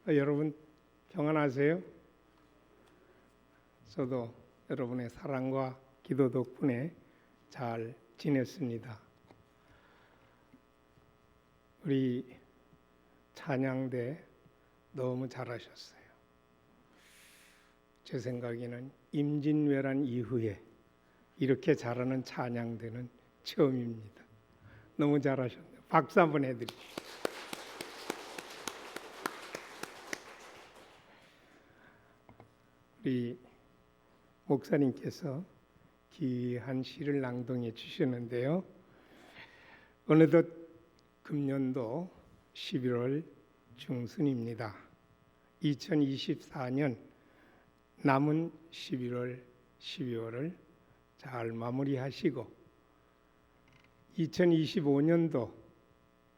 여러분 평안하세요? 저도 여러분의 사랑과 기도 덕분에 잘 지냈습니다. 우리 찬양대 너무 잘하셨어요. 제 생각에는 임진왜란 이후에 이렇게 잘하는 찬양대는 처음입니다. 너무 잘하셨네요. 박수 한번 해드립시다. 우리 목사님께서 귀한 시를 낭독해 주셨는데요. 어느덧 금년도 11월 중순입니다. 2024년 남은 11월, 12월을 잘 마무리하시고 2025년도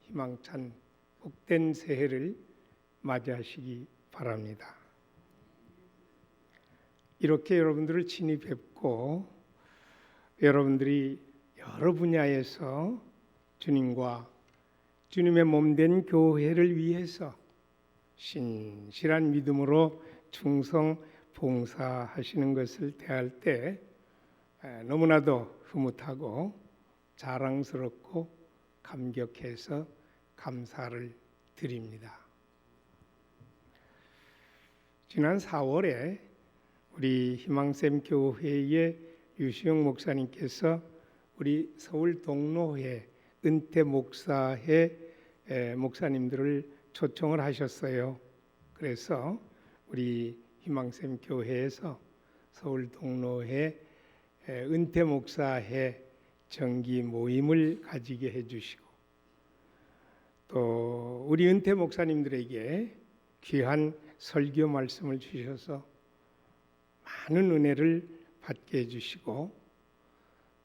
희망찬 복된 새해를 맞이하시기 바랍니다. 이렇게 여러분들을 친히 뵙고 여러분들이 여러 분야에서 주님과 주님의 몸된 교회를 위해서 신실한 믿음으로 충성 봉사하시는 것을 대할 때 너무나도 흐뭇하고 자랑스럽고 감격해서 감사를 드립니다. 지난 4월에 우리 희망샘 교회의 유시영 목사님께서 우리 서울 동로회 은퇴 목사회 목사님들을 초청을 하셨어요. 그래서 우리 희망샘 교회에서 서울 동로회 은퇴 목사회 정기 모임을 가지게 해주시고 또 우리 은퇴 목사님들에게 귀한 설교 말씀을 주셔서 많은 은혜를 받게 해주시고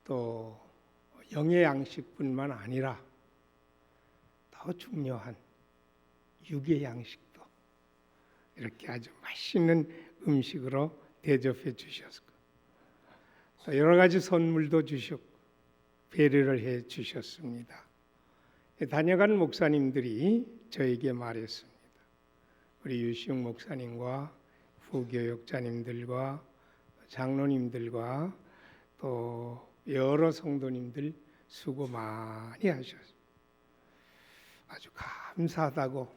또 영의 양식뿐만 아니라 더 중요한 육의 양식도 이렇게 아주 맛있는 음식으로 대접해 주셨고 또 여러 가지 선물도 주셨고 배려를 해 주셨습니다. 다녀간 목사님들이 저에게 말했습니다. 우리 유시웅 목사님과 부교역자님들과 장로님들과 또 여러 성도님들 수고 많이 하셨습니다. 아주 감사하다고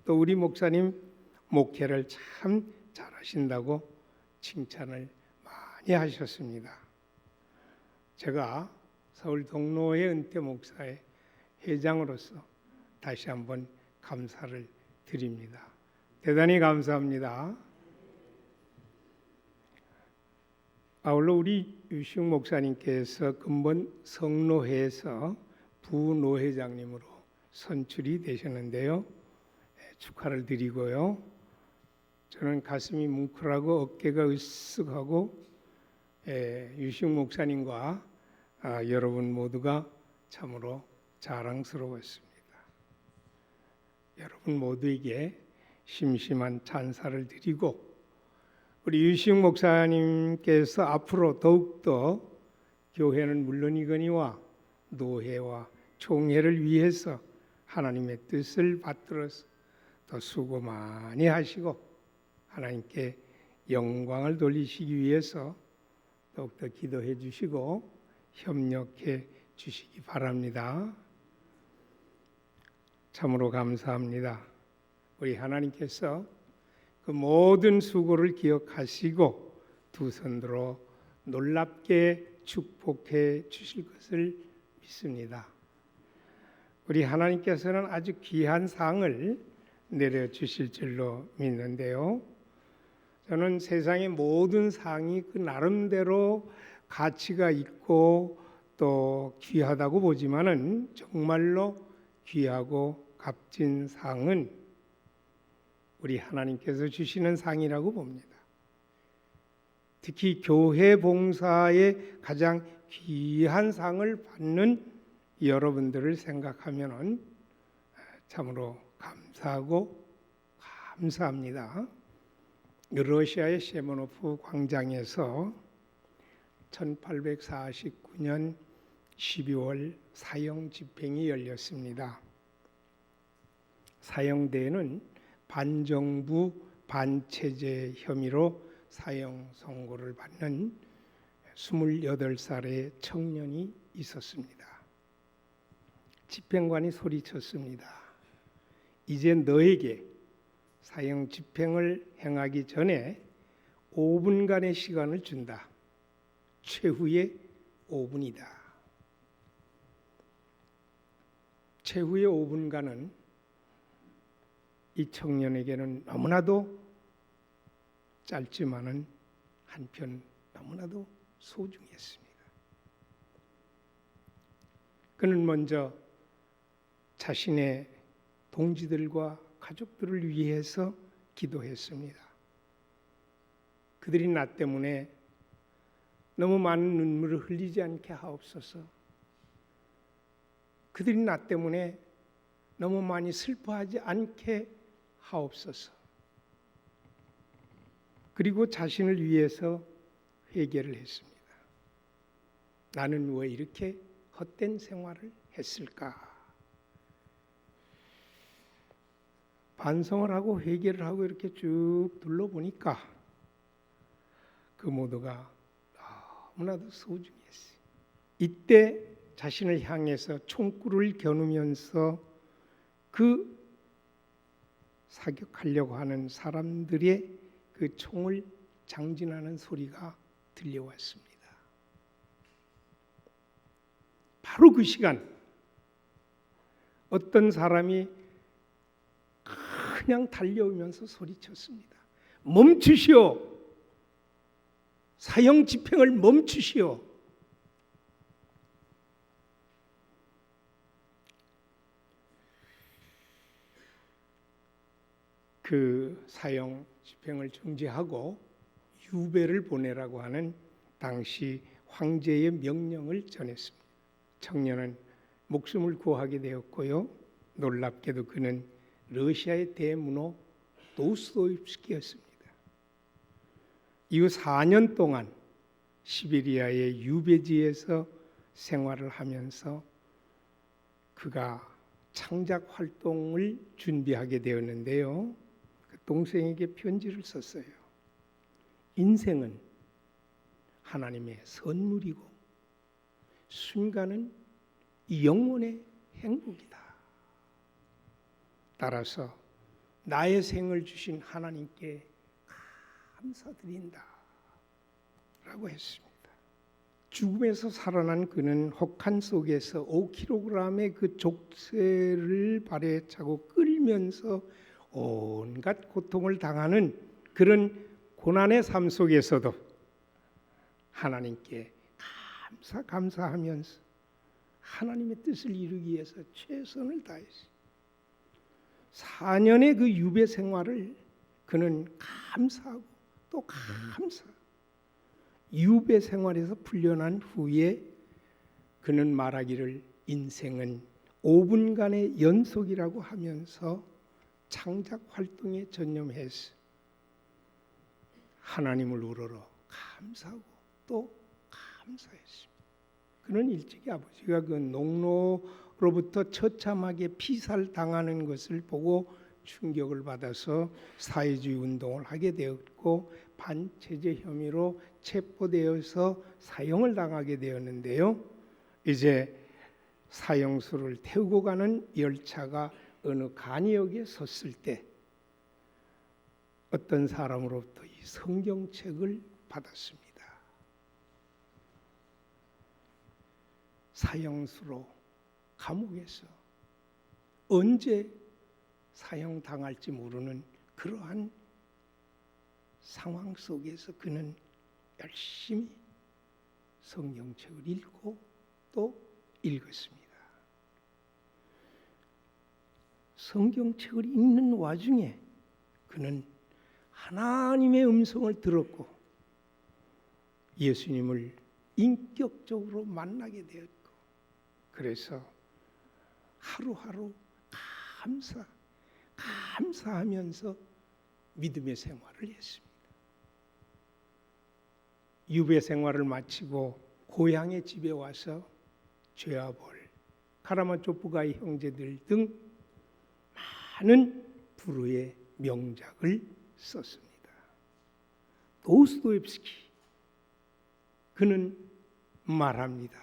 또 우리 목사님 목회를 참 잘하신다고 칭찬을 많이 하셨습니다. 제가 서울 동로회 은퇴 목사의 회장으로서 다시 한번 감사를 드립니다. 대단히 감사합니다. 아울러 우리 유시웅 목사님께서 근본 성노회에서 부노회장님으로 선출이 되셨는데요. 축하를 드리고요. 저는 가슴이 뭉클하고 어깨가 으쓱하고 유시웅 목사님과 여러분 모두가 참으로 자랑스러웠습니다. 여러분 모두에게 심심한 찬사를 드리고 우리 유시웅 목사님께서 앞으로 더욱더 교회는 물론이거니와 노회와 총회를 위해서 하나님의 뜻을 받들어서 더 수고 많이 하시고 하나님께 영광을 돌리시기 위해서 더욱더 기도해 주시고 협력해 주시기 바랍니다. 참으로 감사합니다. 우리 하나님께서 그 모든 수고를 기억하시고 두 손으로 놀랍게 축복해 주실 것을 믿습니다. 우리 하나님께서는 아주 귀한 상을 내려주실 줄로 믿는데요. 저는 세상의 모든 상이 그 나름대로 가치가 있고 또 귀하다고 보지만은 정말로 귀하고 값진 상은 우리 하나님께서 주시는 상이라고 봅니다. 특히 교회 봉사에 가장 귀한 상을 받는 여러분들을 생각하면 참으로 감사하고 감사합니다. 러시아의 세모노프 광장에서 1849년 12월 사형 집행이 열렸습니다. 사형대에는 반정부 반체제 혐의로 사형 선고를 받는 28살의 청년이 있었습니다. 집행관이 소리쳤습니다. 이제 너에게 사형 집행을 행하기 전에 5분간의 시간을 준다. 최후의 5분이다. 최후의 5분간은 이 청년에게는 너무나도 짧지만은 한편 너무나도 소중했습니다. 그는 먼저 자신의 동지들과 가족들을 위해서 기도했습니다. 그들이 나 때문에 너무 많은 눈물을 흘리지 않게 하옵소서. 그들이 나 때문에 너무 많이 슬퍼하지 않게 하옵소서. 그리고 자신을 위해서 회개를 했습니다. 나는 왜 이렇게 헛된 생활을 했을까? 반성을 하고 회개를 하고 이렇게 쭉 둘러보니까 그 모두가 너무나도 소중했어요. 이때 자신을 향해서 총구를 겨누면서 그 사격하려고 하는 사람들의 그 총을 장진하는 소리가 들려왔습니다. 바로 그 시간 어떤 사람이 그냥 달려오면서 소리쳤습니다. 멈추시오. 사형 집행을 멈추시오. 그 사형 집행을 중지하고 유배를 보내라고 하는 당시 황제의 명령을 전했습니다. 청년은 목숨을 구하게 되었고요. 놀랍게도 그는 러시아의 대문호 도스토옙스키였습니다. 이후 4년 동안 시베리아의 유배지에서 생활을 하면서 그가 창작 활동을 준비하게 되었는데요. 그 동생에게 편지를 썼어요. 인생은 하나님의 선물이고 순간은 영혼의 행복이다. 따라서 나의 생을 주신 하나님께 감사드린다 라고 했습니다. 죽음에서 살아난 그는 혹한 속에서 5kg의 그 족쇄를 발에 차고 끌면서 온갖 고통을 당하는 그런 고난의 삶 속에서도 하나님께 감사하면서 하나님의 뜻을 이루기 위해서 최선을 다했습니다. 4년의 그 유배 생활을 그는 감사하고 또 감사하고 유배 생활에서 풀려난 후에 그는 말하기를 인생은 5분간의 연속이라고 하면서 창작 활동에 전념해서 하나님을 우러러 감사하고 또 감사했습니다. 그는 일찍이 아버지가 그 농로로부터 처참하게 피살당하는 것을 보고 충격을 받아서 사회주의 운동을 하게 되었고 반체제 혐의로 체포되어서 사형을 당하게 되었는데요. 이제 사형수를 태우고 가는 열차가 어느 간이역에 섰을 때 어떤 사람으로부터 이 성경책을 받았습니다. 사형수로 감옥에서 언제 사형당할지 모르는 그러한 상황 속에서 그는 열심히 성경책을 읽고 또 읽었습니다. 성경책을 읽는 와중에 그는 하나님의 음성을 들었고 예수님을 인격적으로 만나게 되었고 그래서 하루하루 감사하면서 믿음의 생활을 했습니다. 유배 생활을 마치고 고향의 집에 와서 죄아벌, 카라마초프가의 형제들 등 많은 불후의 명작을 썼습니다. 도스토옙스키 그는 말합니다.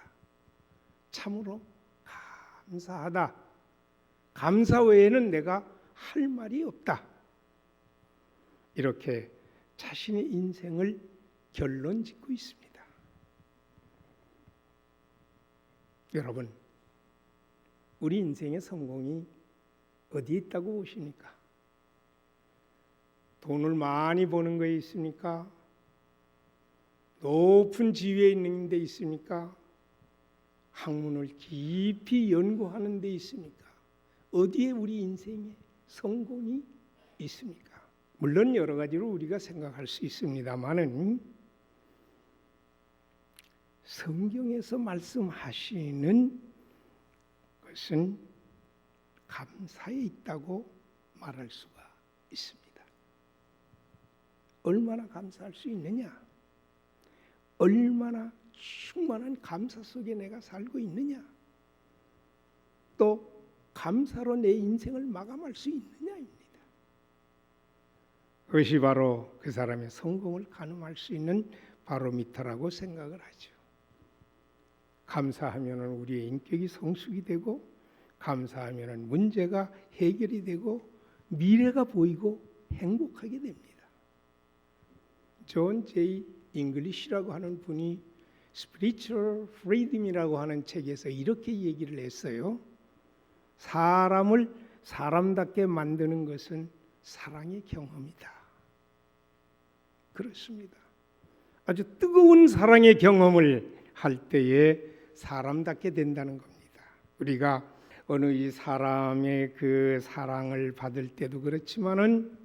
참으로 감사하다. 감사 외에는 내가 할 말이 없다. 이렇게 자신의 인생을 결론 짓고 있습니다. 여러분, 우리 인생의 성공이 어디에 있다고 보십니까? 돈을 많이 버는 거에 있습니까? 높은 지위에 있는 데 있습니까? 학문을 깊이 연구하는 데 있습니까? 어디에 우리 인생의 성공이 있습니까? 물론 여러 가지로 우리가 생각할 수 있습니다만은 성경에서 말씀하시는 것은 감사에 있다고 말할 수가 있습니다. 얼마나 감사할 수 있느냐? 얼마나 충만한 감사 속에 내가 살고 있느냐? 또 감사로 내 인생을 마감할 수 있느냐입니다. 그것이 바로 그 사람의 성공을 가늠할 수 있는 바로미터라고 생각을 하죠. 감사하면 우리의 인격이 성숙이 되고, 감사하면 문제가 해결이 되고, 미래가 보이고 행복하게 됩니다. 존 제이 잉글리시라고 하는 분이 Spiritual Freedom이라고 하는 책에서 이렇게 얘기를 했어요. 사람을 사람답게 만드는 것은 사랑의 경험이다. 그렇습니다. 아주 뜨거운 사랑의 경험을 할 때에 사람답게 된다는 겁니다. 우리가 어느 이 사람의 그 사랑을 받을 때도 그렇지만은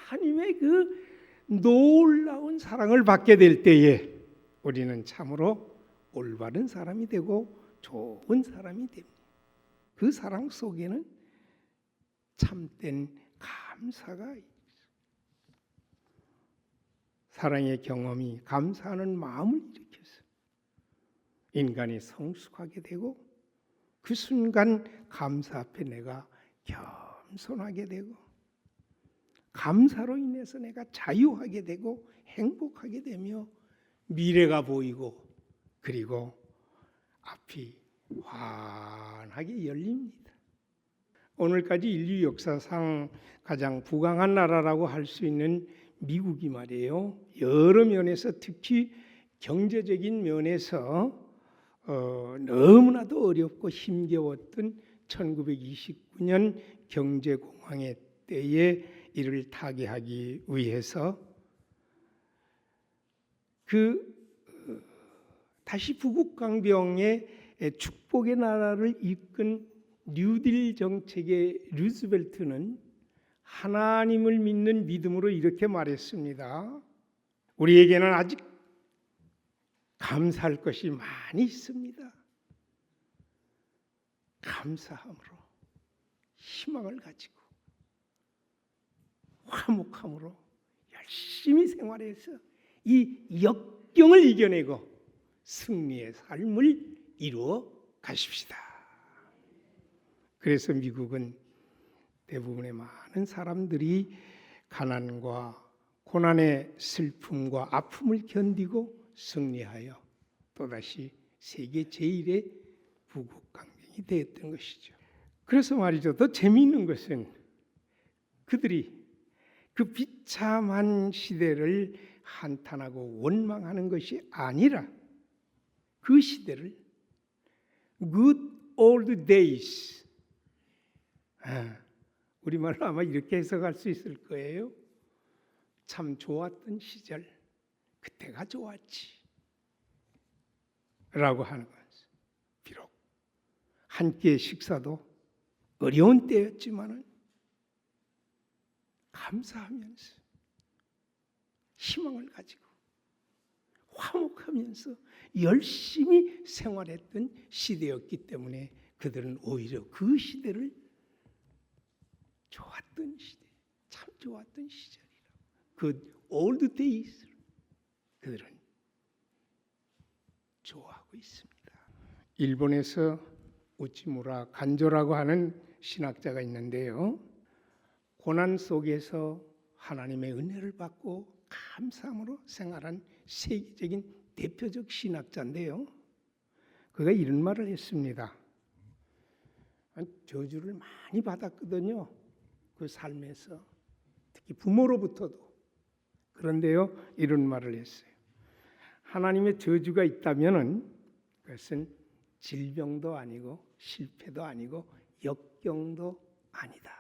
하나님의 그 놀라운 사랑을 받게 될 때에 우리는 참으로 올바른 사람이 되고 좋은 사람이 됩니다. 그 사랑 속에는 참된 감사가 있습니다. 사랑의 경험이 감사하는 마음을 일으켜서 인간이 성숙하게 되고, 그 순간 감사 앞에 내가 겸손하게 되고, 감사로 인해서 내가 자유하게 되고 행복하게 되며 미래가 보이고, 그리고 앞이 환하게 열립니다. 오늘까지 인류 역사상 가장 부강한 나라라고 할 수 있는 미국이 말이에요. 여러 면에서 특히 경제적인 면에서 너무나도 어렵고 힘겨웠던 1929년 경제공황의 때에 이를 타개하기 위해서 다시 부국강병의 축복의 나라를 이끈 뉴딜 정책의 루즈벨트는 하나님을 믿는 믿음으로 이렇게 말했습니다. 우리에게는 아직 감사할 것이 많이 있습니다. 감사함으로, 희망을 가지고, 화목함으로 열심히 생활해서 이 역경을 이겨내고 승리의 삶을 이루어 가십시다. 그래서 미국은 대부분의 많은 사람들이 가난과 고난의 슬픔과 아픔을 견디고 승리하여 또다시 세계 제1의 부국강병이 되었던 것이죠. 그래서 말이죠. 더 재미있는 것은 그들이 그 비참한 시대를 한탄하고 원망하는 것이 아니라 그 시대를 good old days, 우리말로 아마 이렇게 해석할 수 있을 거예요. 참 좋았던 시절, 그때가 좋았지 라고 하는 것은, 비록 한 끼의 식사도 어려운 때였지만은 감사하면서 희망을 가지고 화목하면서 열심히 생활했던 시대였기 때문에 그들은 오히려 그 시대를 좋았던 시대, 참 좋았던 시절이라고, 그 old days 그들은 좋아하고 있습니다. 일본에서 우치무라 간조라고 하는 신학자가 있는데요, 고난 속에서 하나님의 은혜를 받고 감사함으로 생활한 세계적인 대표적 신학자인데요. 그가 이런 말을 했습니다. 저주를 많이 받았거든요. 그 삶에서 특히 부모로부터도. 그런데요, 이런 말을 했어요. 하나님의 저주가 있다면은 그것은 질병도 아니고 실패도 아니고 역경도 아니다.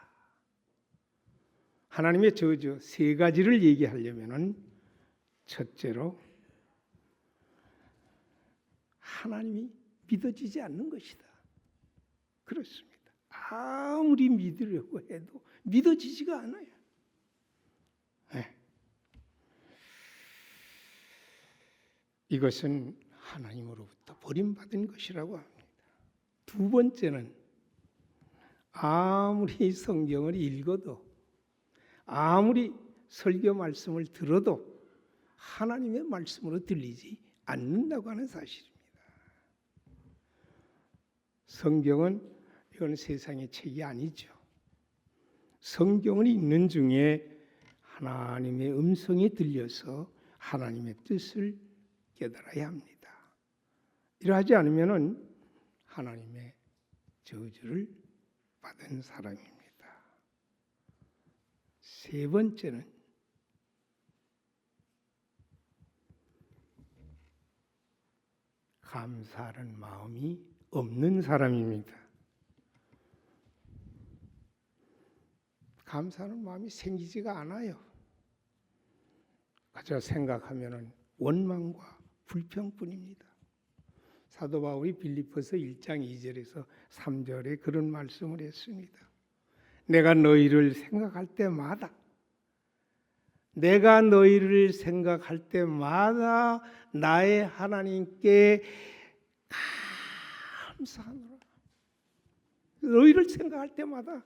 하나님의 저주 세 가지를 얘기하려면은 첫째로 하나님이 믿어지지 않는 것이다. 그렇습니다. 아무리 믿으려고 해도 믿어지지가 않아요. 네. 이것은 하나님으로부터 버림받은 것이라고 합니다. 두 번째는 아무리 성경을 읽어도 아무리 설교 말씀을 들어도 하나님의 말씀으로 들리지 않는다고 하는 사실입니다. 성경은 이건 세상의 책이 아니죠. 성경을 읽는 중에 하나님의 음성이 들려서 하나님의 뜻을 깨달아야 합니다. 이러하지 않으면은 하나님의 저주를 받은 사람입니다. 세 번째는 감사하는 마음이 없는 사람입니다. 감사하는 마음이 생기지가 않아요. 그저 생각하면은 원망과 불평뿐입니다. 사도 바울이 빌립보서 1장 2절에서 3절에 그런 말씀을 했습니다. 내가 너희를 생각할 때마다 나의 하나님께 감사하노라. 너희를 생각할 때마다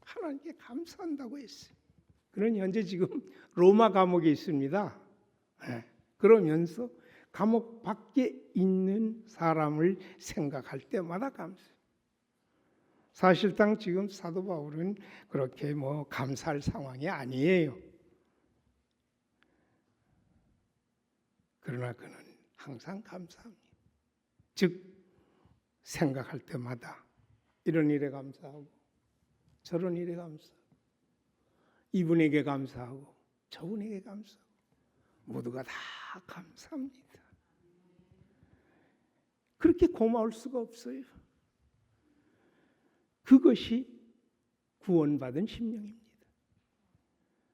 하나님께 감사한다고 했어요. 그는 현재 지금 로마 감옥에 있습니다. 그러면서 감옥 밖에 있는 사람을 생각할 때마다 감사해요. 사실상 지금 사도 바울은 그렇게 감사할 상황이 아니에요. 그러나 그는 항상 감사합니다. 즉 생각할 때마다 이런 일에 감사하고 저런 일에 감사하고 이분에게 감사하고 저분에게 감사하고 모두가 다 감사합니다. 그렇게 고마울 수가 없어요. 그것이 구원받은 심령입니다.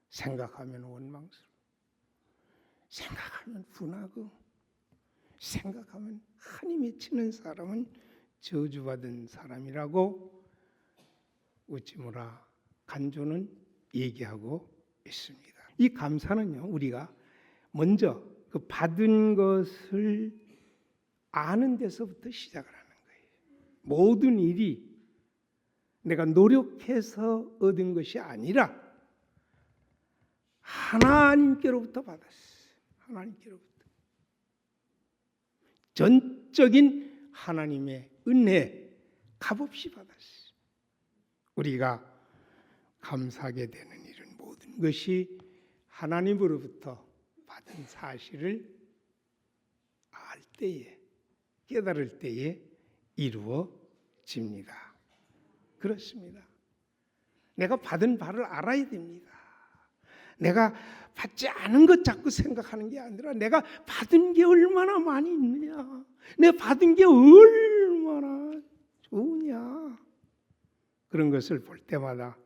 생각하면 원망스러워, 생각하면 분하고, 생각하면 한이 맺히는 사람은 저주받은 사람이라고 우찌무라 간조는 얘기하고 있습니다. 이 감사는요, 우리가 먼저 그 받은 것을 아는 데서부터 시작을 하는 거예요. 모든 일이 내가 노력해서 얻은 것이 아니라 하나님께로부터 받았어요. 하나님께로부터. 전적인 하나님의 은혜 값없이 받았어요. 우리가 감사하게 되는 일은 모든 것이 하나님으로부터 받은 사실을 알 때에, 깨달을 때에 이루어집니다. 그렇습니다. 내가 받은 바를 알아야 됩니다. 내가 받지 않은 것 자꾸 생각하는 게 아니라 내가 받은 게 얼마나 많이 있느냐, 내가 받은 게 얼마나 좋으냐, 그런 것을 볼 때마다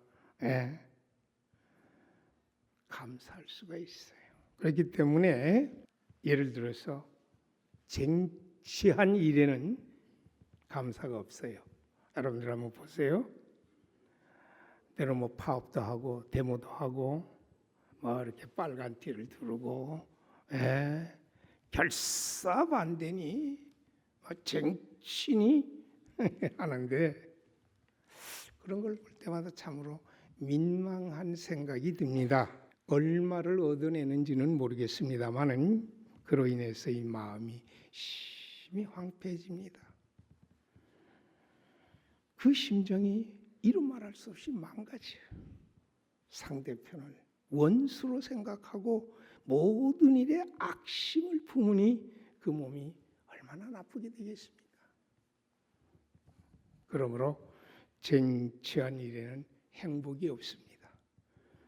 감사할 수가 있어요. 그렇기 때문에 예를 들어서 쟁취한 일에는 감사가 없어요. 여러분들 한번 보세요. 때로 파업도 하고 데모도 하고 이렇게 빨간 티를 두르고 결사반대니 쟁취니 하는데 그런 걸 볼 때마다 참으로 민망한 생각이 듭니다. 얼마를 얻어내는지는 모르겠습니다만은 그로 인해서 이 마음이 심히 황폐해집니다. 그 심정이 이루 말할 수 없이 망가져요. 상대편을 원수로 생각하고 모든 일에 악심을 품으니 그 몸이 얼마나 나쁘게 되겠습니까? 그러므로 쟁취한 일에는 행복이 없습니다.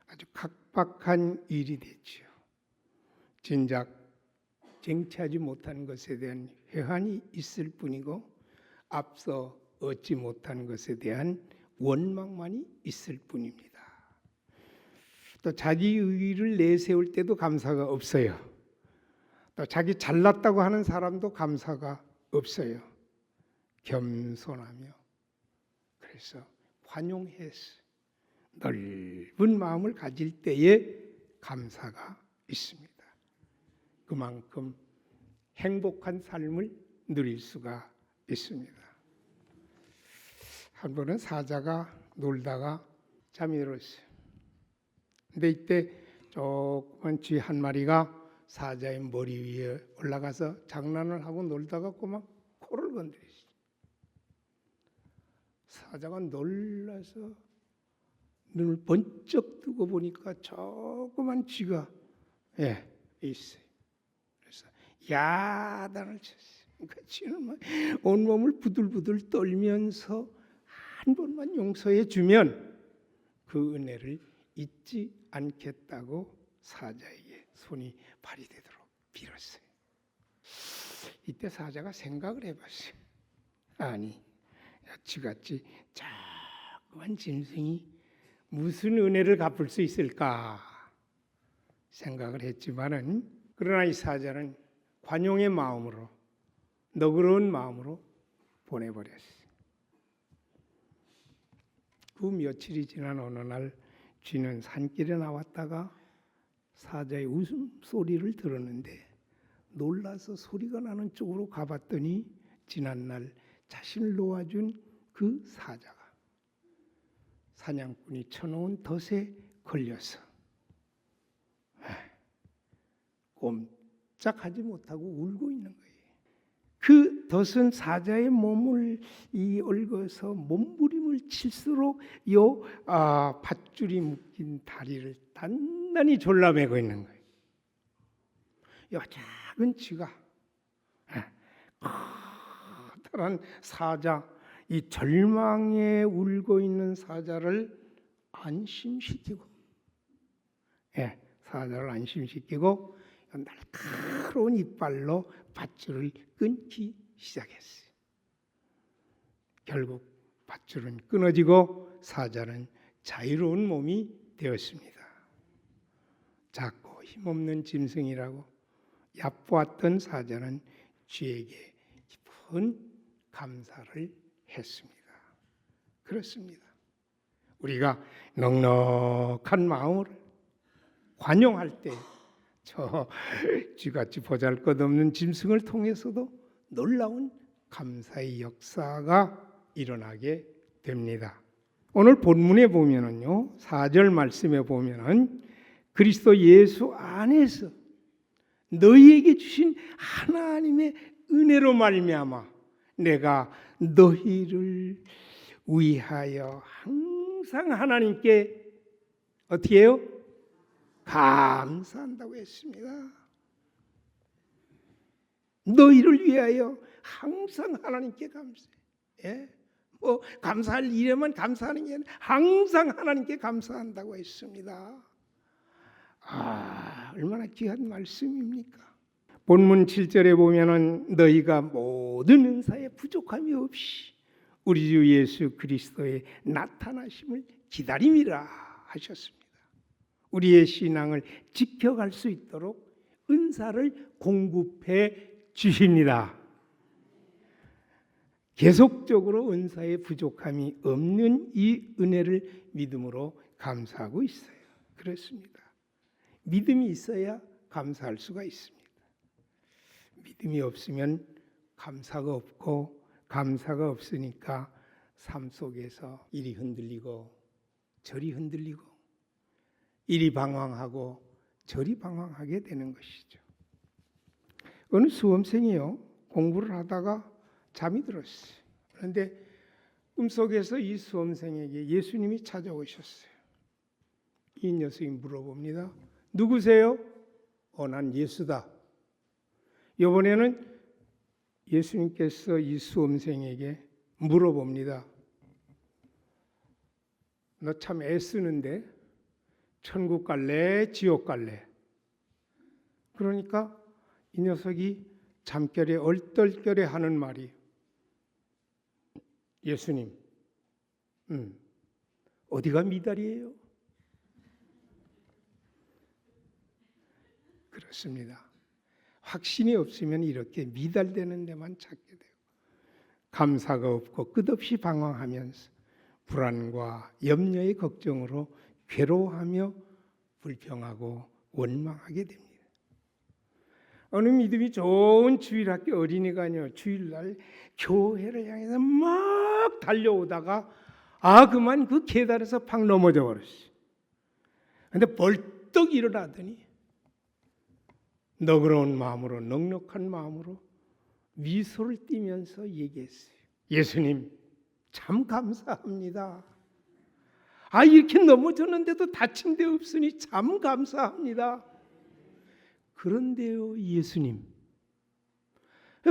아주 각박한 일이 되지요. 진작 쟁취하지 못한 것에 대한 회한이 있을 뿐이고 앞서 얻지 못한 것에 대한 원망만이 있을 뿐입니다. 또 자기 의의를 내세울 때도 감사가 없어요. 또 자기 잘났다고 하는 사람도 감사가 없어요. 겸손하며 그래서 관용해서 넓은 마음을 가질 때에 감사가 있습니다. 그만큼 행복한 삶을 누릴 수가 있습니다. 한 번은 사자가 놀다가 잠이 들었어요. 근데 이때 조그만 쥐 한 마리가 사자의 머리 위에 올라가서 장난을 하고 놀다가 꼬막 코를 건드렸어요. 사자가 놀라서 눈을 번쩍 뜨고 보니까 조그만 쥐가 있어요. 그래서 야단을 쳤어요. 그 쥐는 온몸을 부들부들 떨면서 한 번만 용서해 주면 그 은혜를 잊지 않겠다고 사자에게 손이 발휘되도록 빌었어요. 이때 사자가 생각을 해봤어요. 아니, 쥐같이 조그만 짐승이 무슨 은혜를 갚을 수 있을까 생각을 했지만은 그러나 이 사자는 관용의 마음으로 너그러운 마음으로 보내버렸어요. 그 며칠이 지난 어느 날 쥐는 산길에 나왔다가 사자의 웃음소리를 들었는데 놀라서 소리가 나는 쪽으로 가봤더니 지난날 자신을 놓아준 그 사자가 사냥꾼이 쳐놓은 덫에 걸려서 꼼짝하지 못하고 울고 있는 거예요. 그 덫은 사자의 몸을 얽어서 몸부림을 칠수록 밧줄이 묶인 다리를 단단히 졸라매고 있는 거예요. 요 작은 쥐가 커다란 사자, 이 절망에 울고 있는 사자를 안심시키고, 사자를 안심시키고 날카로운 이빨로 밧줄을 끊기 시작했어요. 결국 밧줄은 끊어지고 사자는 자유로운 몸이 되었습니다. 작고 힘없는 짐승이라고 얕보았던 사자는 쥐에게 깊은 감사를 했습니다. 그렇습니다. 우리가 넉넉한 마음으로 관용할 때 저 쥐같이 보잘것없는 짐승을 통해서도 놀라운 감사의 역사가 일어나게 됩니다. 오늘 본문에 보면은요, 4절 말씀에 보면은 그리스도 예수 안에서 너희에게 주신 하나님의 은혜로 말미암아 내가 너희를 위하여 항상 하나님께 어떻게 해요? 감사한다고 했습니다. 너희를 위하여 항상 하나님께 감사해. 감사할 일에만 감사하는 게 아니라 항상 하나님께 감사한다고 했습니다. 얼마나 귀한 말씀입니까? 본문 7절에 보면은 너희가 모든 은사에 부족함이 없이 우리 주 예수 그리스도의 나타나심을 기다림이라 하셨습니다. 우리의 신앙을 지켜갈 수 있도록 은사를 공급해 주십니다. 계속적으로 은사에 부족함이 없는 이 은혜를 믿음으로 감사하고 있어요. 그렇습니다. 믿음이 있어야 감사할 수가 있습니다. 믿음이 없으면 감사가 없고, 감사가 없으니까 삶 속에서 이리 흔들리고 저리 흔들리고 이리 방황하고 저리 방황하게 되는 것이죠. 어느 수험생이요, 공부를 하다가 잠이 들었어요. 그런데 꿈속에서 이 수험생에게 예수님이 찾아오셨어요. 이 녀석이 물어봅니다. 누구세요? 난 예수다. 이번에는 예수님께서 이 수험생에게 물어봅니다. 너 참 애쓰는데 천국 갈래? 지옥 갈래? 그러니까 이 녀석이 잠결에 얼떨결에 하는 말이, 예수님, 어디가 미달이에요? 그렇습니다. 확신이 없으면 이렇게 미달되는 데만 찾게 돼요. 감사가 없고 끝없이 방황하면서 불안과 염려의 걱정으로 괴로워하며 불평하고 원망하게 됩니다. 어느 믿음이 좋은 주일학교 어린이가요, 주일날 교회를 향해서 막 달려오다가 그만 그 계단에서 팍 넘어져 버렸어요. 근데 벌떡 일어나더니 너그러운 마음으로, 넉넉한 마음으로 미소를 띠면서 얘기했어요. 예수님, 참 감사합니다. 이렇게 넘어졌는데도 다친 데 없으니 참 감사합니다. 그런데요, 예수님,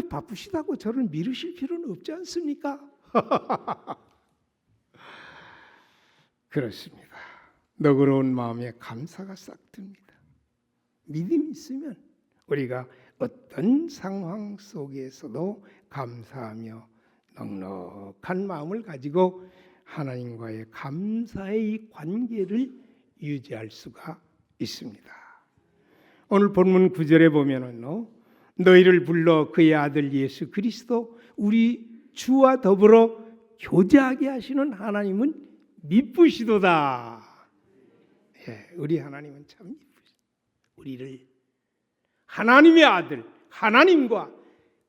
바쁘시다고 저를 미루실 필요는 없지 않습니까? 그렇습니다. 너그러운 마음에 감사가 싹 듭니다. 믿음이 있으면 우리가 어떤 상황 속에서도 감사하며 넉넉한 마음을 가지고 하나님과의 감사의 이 관계를 유지할 수가 있습니다. 오늘 본문 9절에 보면은요, 너희를 불러 그의 아들 예수 그리스도 우리 주와 더불어 교제하게 하시는 하나님은 미쁘시도다. 우리 하나님은 참 미쁘시다. 우리를 하나님의 아들, 하나님과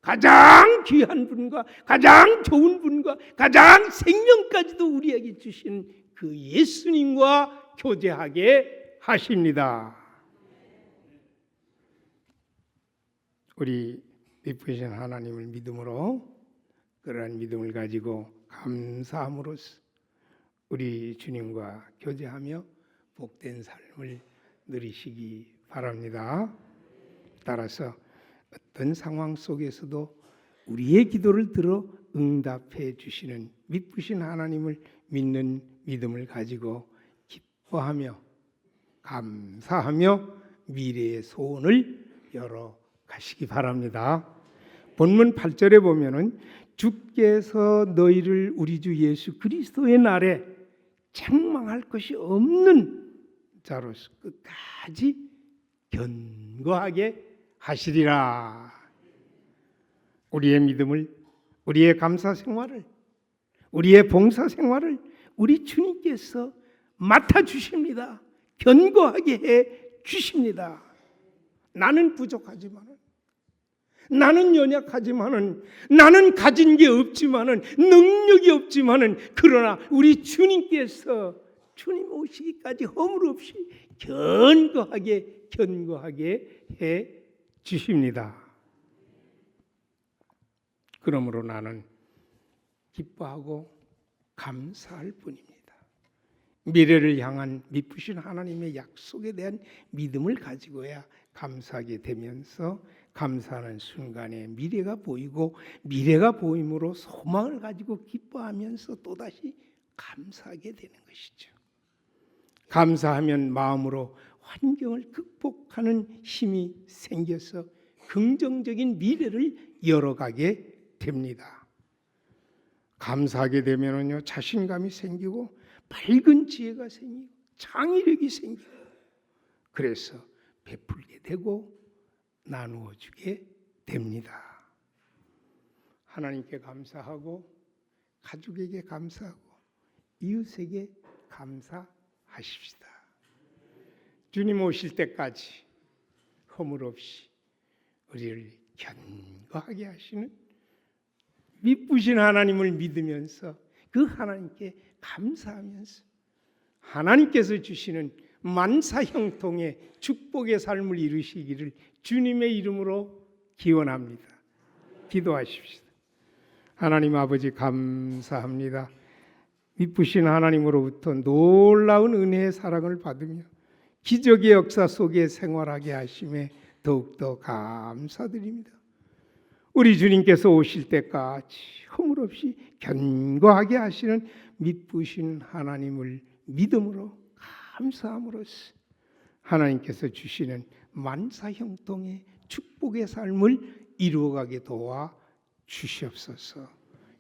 가장 귀한 분과 가장 좋은 분과 가장 생명까지도 우리에게 주신 그 예수님과 교제하게 하십니다. 우리 미쁘신 하나님을 믿음으로, 그러한 믿음을 가지고 감사함으로써 우리 주님과 교제하며 복된 삶을 누리시기 바랍니다. 따라서 어떤 상황 속에서도 우리의 기도를 들어 응답해 주시는 미쁘신 하나님을 믿는 믿음을 가지고 기뻐하며 감사하며 미래의 소원을 열어 가시기 바랍니다. 본문 8절에 보면은 주께서 너희를 우리 주 예수 그리스도의 날에 책망할 것이 없는 자로서 끝까지 견고하게 하시리라. 우리의 믿음을, 우리의 감사 생활을, 우리의 봉사 생활을 우리 주님께서 맡아 주십니다. 견고하게 해 주십니다. 나는 부족하지만은, 나는 연약하지만은, 나는 가진 게 없지만은, 능력이 없지만은, 그러나 우리 주님께서 주님 오시기까지 허물 없이 견고하게 해 주십니다. 그러므로 나는 기뻐하고 감사할 뿐입니다. 미래를 향한 미쁘신 하나님의 약속에 대한 믿음을 가지고야 감사하게 되면서 감사하는 순간에 미래가 보이고 미래가 보임으로 소망을 가지고 기뻐하면서 또다시 감사하게 되는 것이죠. 감사하면 마음으로 환경을 극복하는 힘이 생겨서 긍정적인 미래를 열어가게 됩니다. 감사하게 되면은요, 자신감이 생기고 밝은 지혜가 생기고 창의력이 생기고, 그래서 베풀게 되고 나누어 주게 됩니다. 하나님께 감사하고 가족에게 감사하고 이웃에게 감사하십시다. 주님 오실 때까지 허물 없이 우리를 견고하게 하시는 미쁘신 하나님을 믿으면서 그 하나님께 감사하면서 하나님께서 주시는 만사형통의 축복의 삶을 이루시기를 주님의 이름으로 기원합니다. 기도하십시다. 하나님 아버지 감사합니다. 미쁘신 하나님으로부터 놀라운 은혜의 사랑을 받으며 기적의 역사 속에 생활하게 하심에 더욱더 감사드립니다. 우리 주님께서 오실 때까지 허물없이 견고하게 하시는 미쁘신 하나님을 믿음으로 감사함으로써 하나님께서 주시는 만사형통의 축복의 삶을 이루어가게 도와 주시옵소서.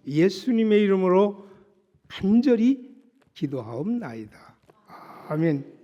예수님의 이름으로 간절히 기도하옵나이다. 아멘.